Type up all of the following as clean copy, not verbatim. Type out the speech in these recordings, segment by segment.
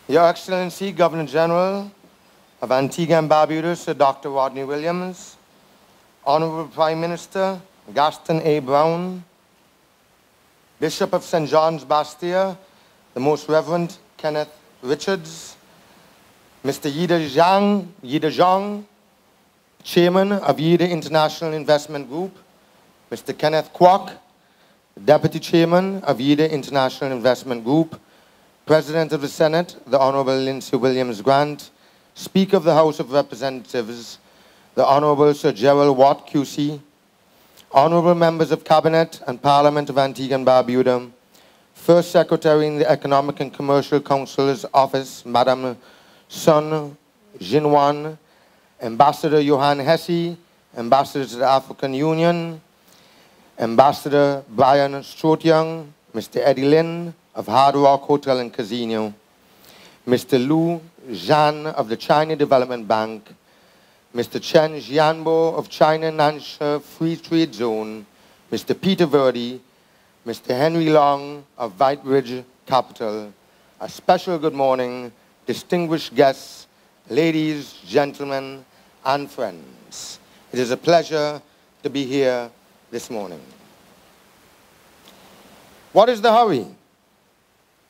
Your Excellency, Governor General of Antigua and Barbuda, Sir Dr. Rodney Williams, Honourable Prime Minister Gaston A. Brown, Bishop of St. John's Bastia, the Most Reverend Kenneth Richards, Mr. Yida Zhang, Chairman of Yida International Investment Group, Mr. Kenneth Kwok, Deputy Chairman of Yida International Investment Group, President of the Senate, the Honourable Lindsey Williams Grant, Speaker of the House of Representatives, the Honourable Sir Gerald Watt QC, Honourable Members of Cabinet and Parliament of Antigua and Barbuda, First Secretary in the Economic and Commercial Council's Office, Madame Sun Jinwan, Ambassador Johan Hesse, Ambassador to the African Union, Ambassador Brian Strootyoung, Mr. Eddie Lin of Hard Rock Hotel and Casino, Mr. Lu Zhan of the China Development Bank, Mr. Chen Jianbo of China Nansha Free Trade Zone, Mr. Peter Verdi, Mr. Henry Long of White Ridge Capital. A special good morning, distinguished guests, ladies, gentlemen, and friends. It is a pleasure to be here this morning. What is the hurry?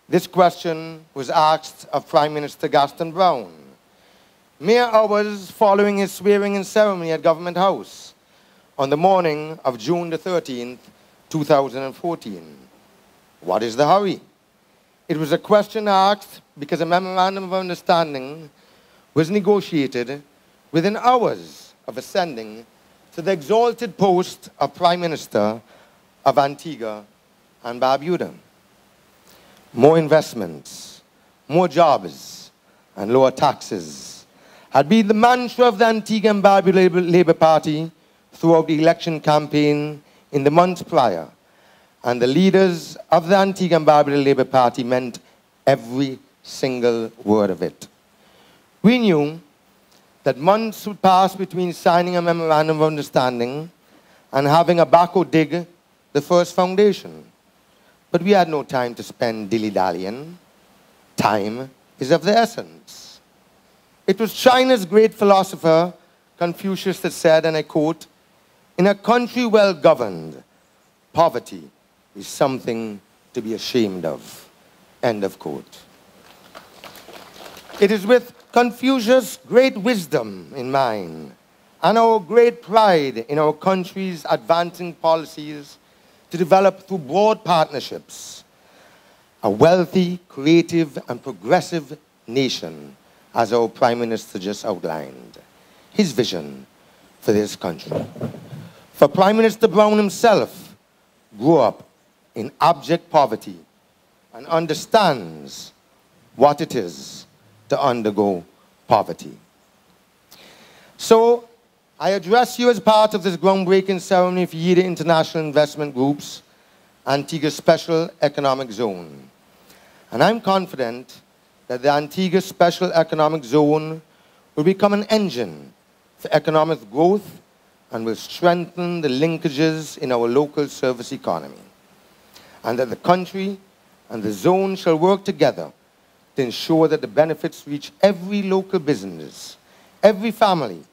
This question was asked of Prime Minister Gaston Brown mere hours following his swearing-in ceremony at Government House on the morning of June the 13th, 2014. What is the hurry? It was a question asked because a memorandum of understanding was negotiated within hours of ascending to the exalted post of Prime Minister of Antigua and Barbuda. More investments, more jobs, and lower taxes had been the mantra of the Antigua and Barbuda Labour Party throughout the election campaign in the months prior, and the leaders of the Antigua and Barbuda Labour Party meant every single word of it. We knew that months would pass between signing a memorandum of understanding and having a backhoe dig the first foundation. But we had no time to spend dilly-dallying. Time is of the essence. It was China's great philosopher, Confucius, that said, and I quote, "In a country well governed, poverty is something to be ashamed of." End of quote. It is with Confucius' great wisdom in mind and our great pride in our country's advancing policies to develop through broad partnerships a wealthy, creative, and progressive nation, as our Prime Minister just outlined, his vision for this country. For Prime Minister Brown himself grew up in abject poverty and understands what it is to undergo poverty. So, I address you as part of this groundbreaking ceremony for Yida International Investment Group's Antigua Special Economic Zone. And I'm confident that the Antigua Special Economic Zone will become an engine for economic growth and will strengthen the linkages in our local service economy. And that the country and the zone shall work together to ensure that the benefits reach every local business, every family,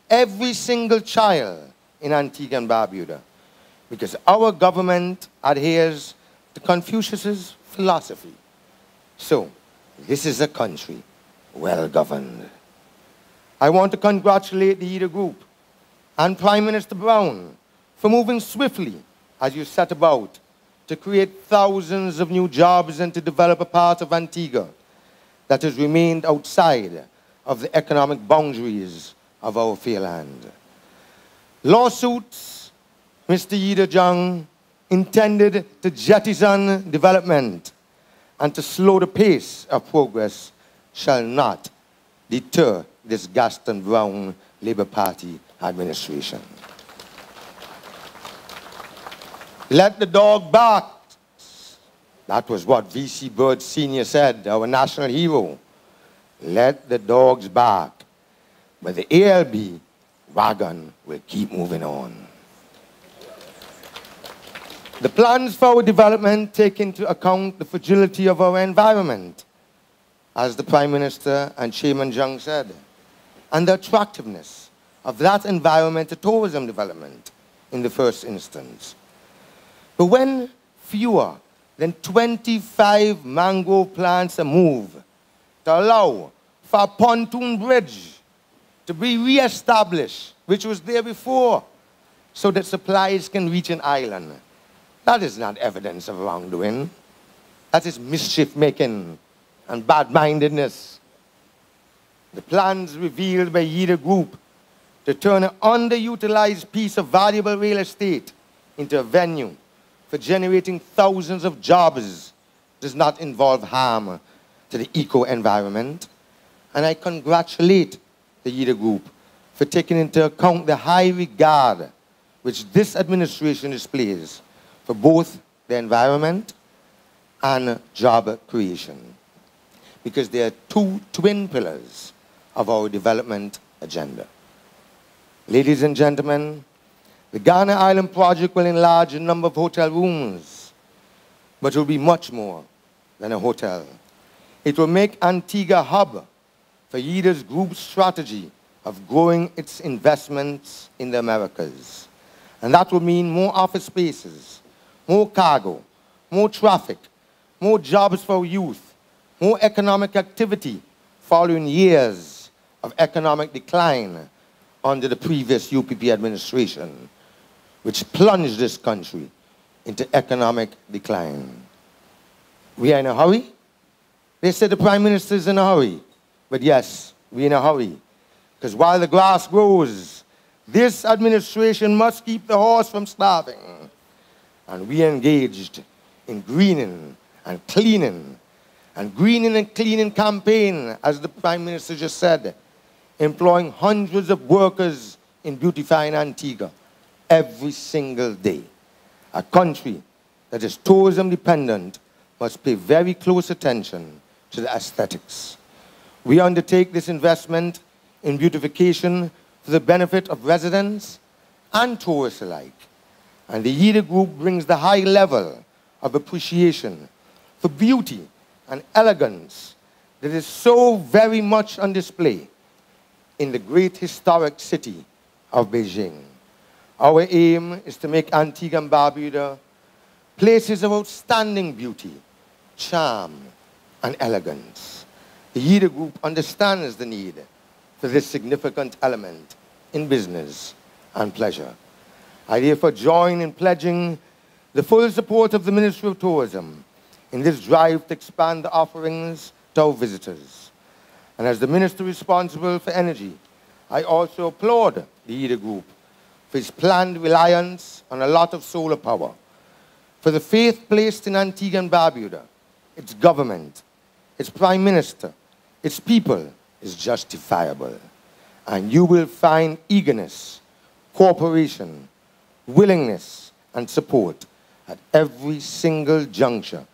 every single child in Antigua and Barbuda, because our government adheres to Confucius's philosophy. So, this is a country well governed. I want to congratulate the Yida Group and Prime Minister Brown for moving swiftly as you set about to create thousands of new jobs and to develop a part of Antigua that has remained outside of the economic boundaries of our fair land. Lawsuits, Mr. Yida Zhang, intended to jettison development and to slow the pace of progress shall not deter this Gaston Brown Labour Party administration. Let the dog bark. That was what V.C. Bird Sr. said, our national hero. Let the dogs bark, but the ALB wagon will keep moving on. The plans for our development take into account the fragility of our environment as the Prime Minister and Chairman Jung said, and the attractiveness of that environment to tourism development in the first instance. But when fewer than 25 mangrove plants are moved to allow for a pontoon bridge to be re-established, which was there before, so that supplies can reach an island, that is not evidence of wrongdoing. That is mischief-making and bad-mindedness. The plans revealed by Yida Group to turn an underutilized piece of valuable real estate into a venue for generating thousands of jobs does not involve harm to the eco-environment. And I congratulate the Yida Group for taking into account the high regard which this administration displays for both the environment and job creation, because they are two twin pillars of our development agenda. Ladies and gentlemen, the Guiana Island project will enlarge the number of hotel rooms, but it will be much more than a hotel. It will make Antigua a hub for Yida's group's strategy of growing its investments in the Americas. And that will mean more office spaces, more cargo, more traffic, more jobs for youth, more economic activity following years of economic decline under the previous UPP administration, which plunged this country into economic decline. We are in a hurry? They said the Prime Minister is in a hurry. But yes, we're in a hurry. Because while the grass grows, this administration must keep the horse from starving. And we are engaged in greening and cleaning. And greening and cleaning campaign, as the Prime Minister just said, employing hundreds of workers in beautifying Antigua every single day. A country that is tourism dependent must pay very close attention to the aesthetics. We undertake this investment in beautification for the benefit of residents and tourists alike. And the Yida Group brings the high level of appreciation for beauty and elegance that is so very much on display in the great historic city of Beijing. Our aim is to make Antigua and Barbuda places of outstanding beauty, charm, and elegance. The Yida Group understands the need for this significant element in business and pleasure. I therefore join in pledging the full support of the Ministry of Tourism in this drive to expand the offerings to our visitors. And as the Minister responsible for energy, I also applaud the Yida Group for its planned reliance on a lot of solar power, for the faith placed in Antigua and Barbuda, its government, its Prime Minister, its people is justifiable. And you will find eagerness, cooperation, willingness, and support at every single juncture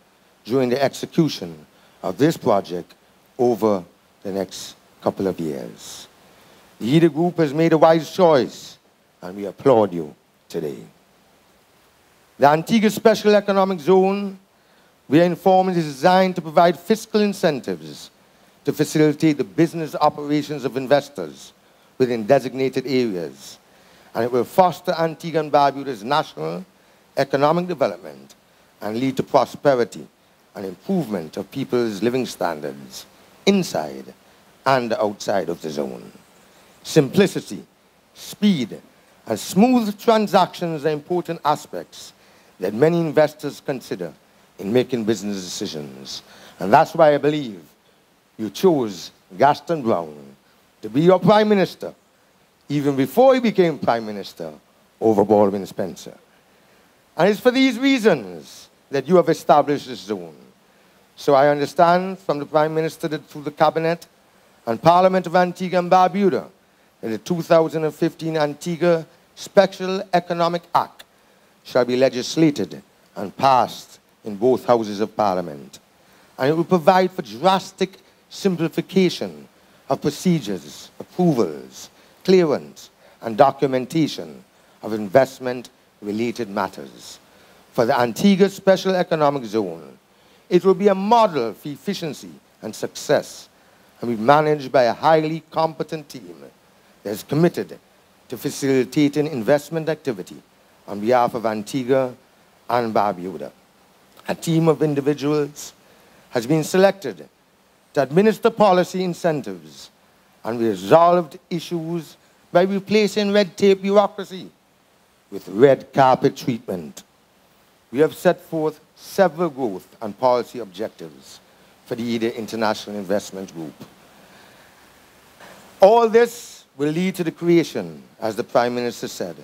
during the execution of this project over the next couple of years. The Yida Group has made a wise choice, and we applaud you today. The Antigua Special Economic Zone, we are informed, is designed to provide fiscal incentives to facilitate the business operations of investors within designated areas. And it will foster Antigua and Barbuda's national economic development and lead to prosperity and improvement of people's living standards inside and outside of the zone. Simplicity, speed, and smooth transactions are important aspects that many investors consider in making business decisions. And that's why I believe you chose Gaston Brown to be your Prime Minister, even before he became Prime Minister, over Baldwin Spencer. And it's for these reasons that you have established this zone. So I understand from the Prime Minister that through the Cabinet and Parliament of Antigua and Barbuda, that the 2015 Antigua Special Economic Act shall be legislated and passed in both houses of Parliament. And it will provide for drastic simplification of procedures, approvals, clearance, and documentation of investment-related matters. For the Antigua Special Economic Zone, it will be a model for efficiency and success and be managed by a highly competent team that is committed to facilitating investment activity on behalf of Antigua and Barbuda. A team of individuals has been selected to administer policy incentives and resolved issues by replacing red tape bureaucracy with red carpet treatment. We have set forth several growth and policy objectives for the IDA International Investment Group. All this will lead to the creation, as the Prime Minister said,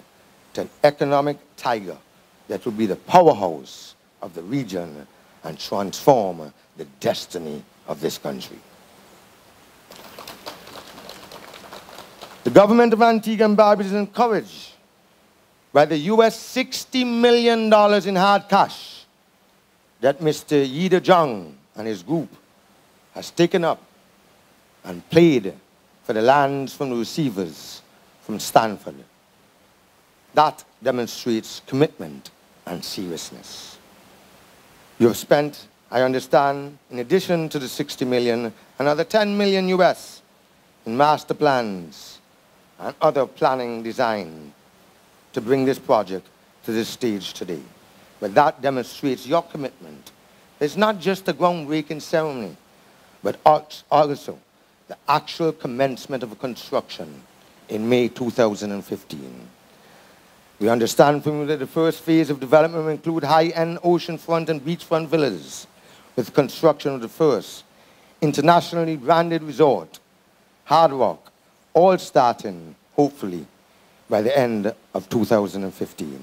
to an economic tiger that will be the powerhouse of the region and transform the destiny of this country. The government of Antigua and Barbuda is encouraged by the US $60 million in hard cash that Mr. Yida Jung and his group has taken up and paid for the lands from the receivers from Stanford. That demonstrates commitment and seriousness. You have spent, I understand, in addition to the 60 million, another 10 million US in master plans and other planning design to bring this project to this stage today. But that demonstrates your commitment. It's not just a groundbreaking ceremony, but also the actual commencement of construction in May 2015. We understand from you that the first phase of development will include high-end oceanfront and beachfront villas with construction of the first internationally branded resort, Hard Rock, all starting, hopefully, by the end of 2015.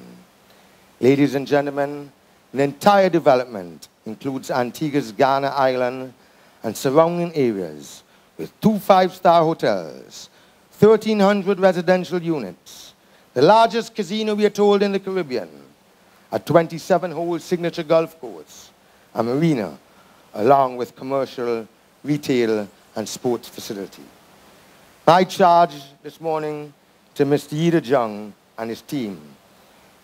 Ladies and gentlemen, the entire development includes Antigua's Guiana Island and surrounding areas with 2 5-star hotels, 1,300 residential units, the largest casino, we are told, in the Caribbean, a 27-hole signature golf course, a marina, along with commercial, retail, and sports facility. My charge this morning to Mr. Yida Jung and his team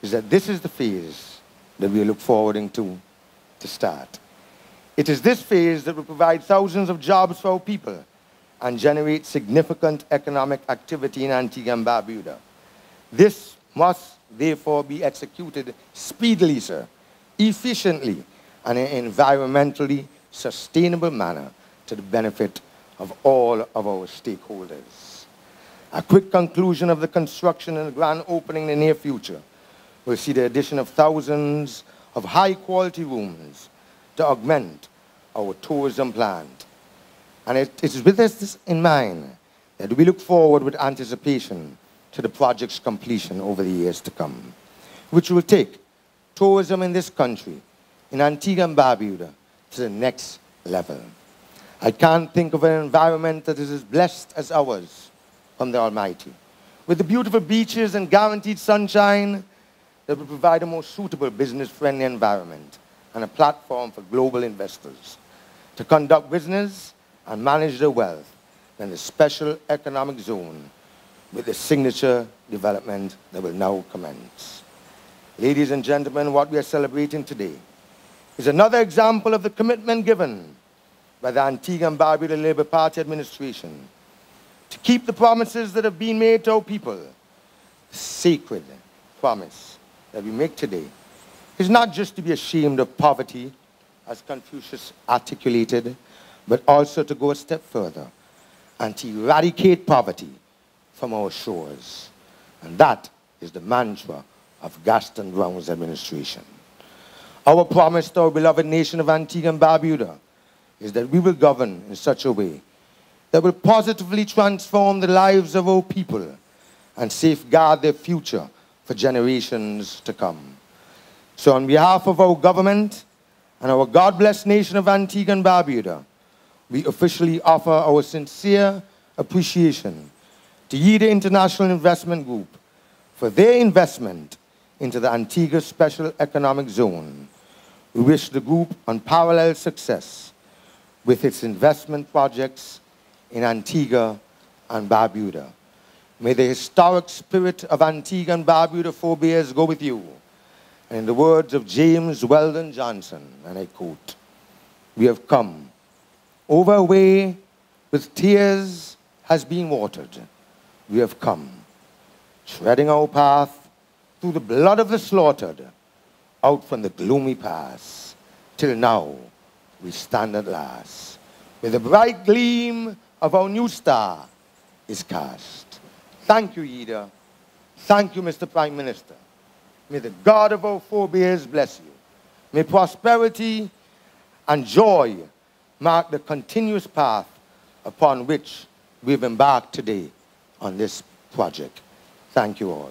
is that this is the phase that we look forward to start. It is this phase that will provide thousands of jobs for our people and generate significant economic activity in Antigua and Barbuda. This must therefore be executed speedily, sir, efficiently, and in an environmentally sustainable manner to the benefit of all of our stakeholders. A quick conclusion of the construction and the grand opening in the near future will see the addition of thousands of high-quality rooms to augment our tourism plan. And it is with this in mind that we look forward with anticipation to the project's completion over the years to come, which will take tourism in this country, in Antigua and Barbuda, to the next level. I can't think of an environment that is as blessed as ours from the Almighty, with the beautiful beaches and guaranteed sunshine that will provide a more suitable business-friendly environment and a platform for global investors to conduct business and manage their wealth in the special economic zone with the signature development that will now commence. Ladies and gentlemen, what we are celebrating today is another example of the commitment given by the Antigua and Barbuda Labour Party administration to keep the promises that have been made to our people. The sacred promise that we make today is not just to be ashamed of poverty, as Confucius articulated, but also to go a step further and to eradicate poverty from our shores. And that is the mantra of Gaston Brown's administration. Our promise to our beloved nation of Antigua and Barbuda is that we will govern in such a way that will positively transform the lives of our people and safeguard their future for generations to come. So on behalf of our government and our God-blessed nation of Antigua and Barbuda, we officially offer our sincere appreciation to Yida International Investment Group for their investment into the Antigua Special Economic Zone. We wish the group unparalleled success with its investment projects in Antigua and Barbuda. May the historic spirit of Antigua and Barbuda forebears go with you. And in the words of James Weldon Johnson, and I quote, "We have come over a way with tears has been watered, we have come, treading our path through the blood of the slaughtered, out from the gloomy past, till now we stand at last, where the bright gleam of our new star is cast. Thank you, Ida. Thank you, Mr. Prime Minister. May the God of our forebears bless you. May prosperity and joy mark the continuous path upon which we've embarked today on this project. Thank you all.